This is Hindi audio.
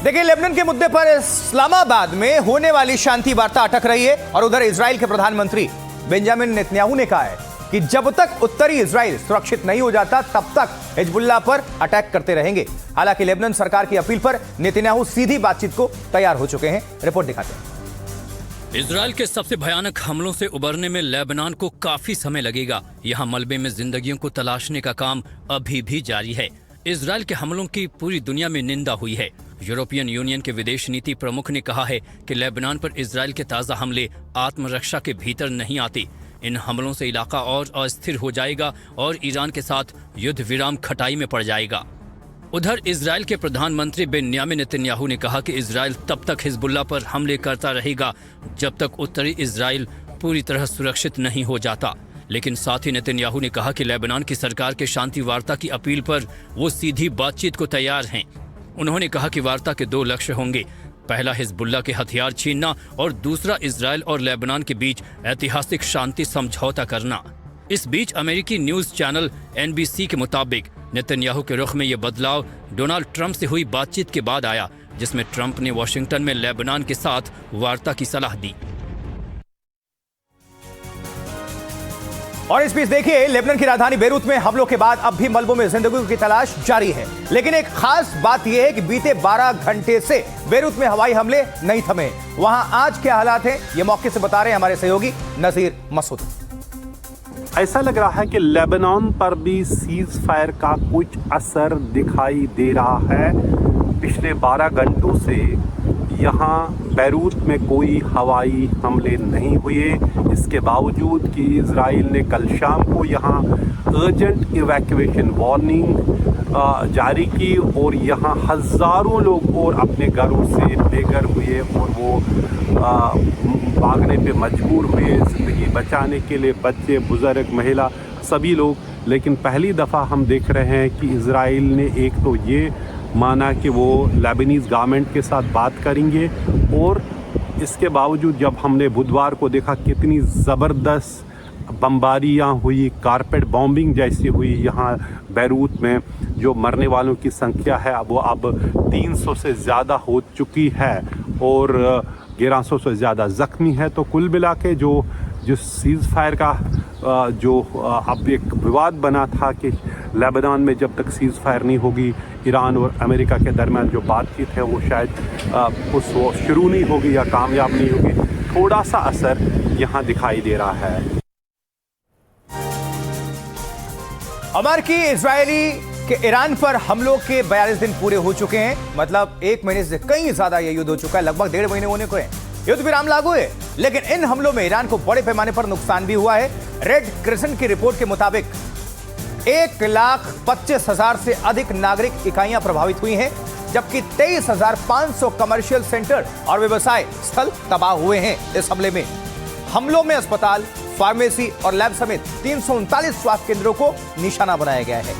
देखिए, लेबनान के मुद्दे पर इस्लामाबाद में होने वाली शांति वार्ता अटक रही है और उधर इजराइल के प्रधानमंत्री बेंजामिन नेतन्याहू ने कहा है कि जब तक उत्तरी इजराइल सुरक्षित नहीं हो जाता तब तक हिजबुल्लाह पर अटैक करते रहेंगे। हालांकि लेबनान सरकार की अपील पर नेतन्याहू सीधी बातचीत को तैयार हो चुके हैं। रिपोर्ट दिखाते हैं। इजराइल के सबसे भयानक हमलों से उबरने में लेबनान को काफी समय लगेगा। यहाँ मलबे में जिंदगियों को तलाशने का काम अभी भी जारी है। इजराइल के हमलों की पूरी दुनिया में निंदा हुई है। यूरोपियन यूनियन के विदेश नीति प्रमुख ने कहा है कि लेबनान पर इजराइल के ताज़ा हमले आत्मरक्षा के भीतर नहीं आते। इन हमलों से इलाका और अस्थिर हो जाएगा और ईरान के साथ युद्ध विराम खटाई में पड़ जाएगा। उधर इजराइल के प्रधानमंत्री बेन्यामिन नेतन्याहू ने कहा कि इजराइल तब तक हिजबुल्लाह पर हमले करता रहेगा जब तक उत्तरी इजराइल पूरी तरह सुरक्षित नहीं हो जाता। लेकिन साथ ही नेतन्याहू ने कहा कि लेबनान की सरकार के शांति वार्ता की अपील पर वो सीधी बातचीत को तैयार हैं। उन्होंने कहा कि वार्ता के 2 लक्ष्य होंगे, पहला हिजबुल्लाह के हथियार छीनना और दूसरा इजराइल और लेबनान के बीच ऐतिहासिक शांति समझौता करना। इस बीच अमेरिकी न्यूज चैनल NBC के मुताबिक नेतन्याहू के रुख में यह बदलाव डोनाल्ड ट्रंप से हुई बातचीत के बाद आया, जिसमें ट्रंप ने वाशिंगटन में लेबनान के साथ वार्ता की सलाह दी। और इस बीच देखिए, लेबनान की राजधानी बेरूत में हमलों के बाद अब भी मलबों में जिंदगी की तलाश जारी है। लेकिन एक खास बात यह है कि बीते 12 घंटे से बेरूत में हवाई हमले नहीं थमे। वहां आज क्या हालात हैं, ये मौके से बता रहे हैं हमारे सहयोगी नजीर मसूद। ऐसा लग रहा है कि लेबनान पर भी सीज फायर का कुछ असर दिखाई दे रहा है। पिछले 12 घंटों से यहाँ बेरूत में कोई हवाई हमले नहीं हुए, इसके बावजूद कि इजराइल ने कल शाम को यहाँ अर्जेंट इवैक्यूएशन वार्निंग जारी की और यहाँ हज़ारों लोग और अपने घरों से बेघर हुए और वो भागने पे मजबूर हुए ज़िंदगी बचाने के लिए, बच्चे, बुज़ुर्ग, महिला, सभी लोग। लेकिन पहली दफ़ा हम देख रहे हैं कि इजराइल ने एक तो ये माना कि वो लेबनीज़ गवर्नमेंट के साथ बात करेंगे, और इसके बावजूद जब हमने बुधवार को देखा कितनी ज़बरदस्त बमबारियाँ हुई, कारपेट बॉम्बिंग जैसी हुई यहाँ बेरूत में, जो मरने वालों की संख्या है वो अब 300 से ज़्यादा हो चुकी है और 1100 से ज़्यादा ज़ख्मी है। तो कुल मिला के जो सीज़ फायर का जो अब एक विवाद बना था कि लेबनान में जब तक सीज़ फायर नहीं होगी ईरान और अमेरिका के दरमियान जो बातचीत है वो शायद वो शुरू नहीं होगी या कामयाब नहीं होगी, थोड़ा सा असर यहाँ दिखाई दे रहा है। अमेरिकी इजरायली के ईरान पर हमलों के 42 दिन पूरे हो चुके हैं। मतलब 1 महीने से कहीं ज्यादा यह युद्ध हो चुका है, लगभग 1.5 महीने होने को है। युद्ध विराम लागू है, लेकिन इन हमलों में ईरान को बड़े पैमाने पर नुकसान भी हुआ है। रेड क्रिसेंट की रिपोर्ट के मुताबिक 1,25,000 से अधिक नागरिक इकाइयां प्रभावित हुई हैं, जबकि 23,500 कमर्शियल सेंटर और व्यवसाय स्थल तबाह हुए हैं। इस हमले में हमलों में अस्पताल, फार्मेसी और लैब समेत 339 स्वास्थ्य केंद्रों को निशाना बनाया गया है।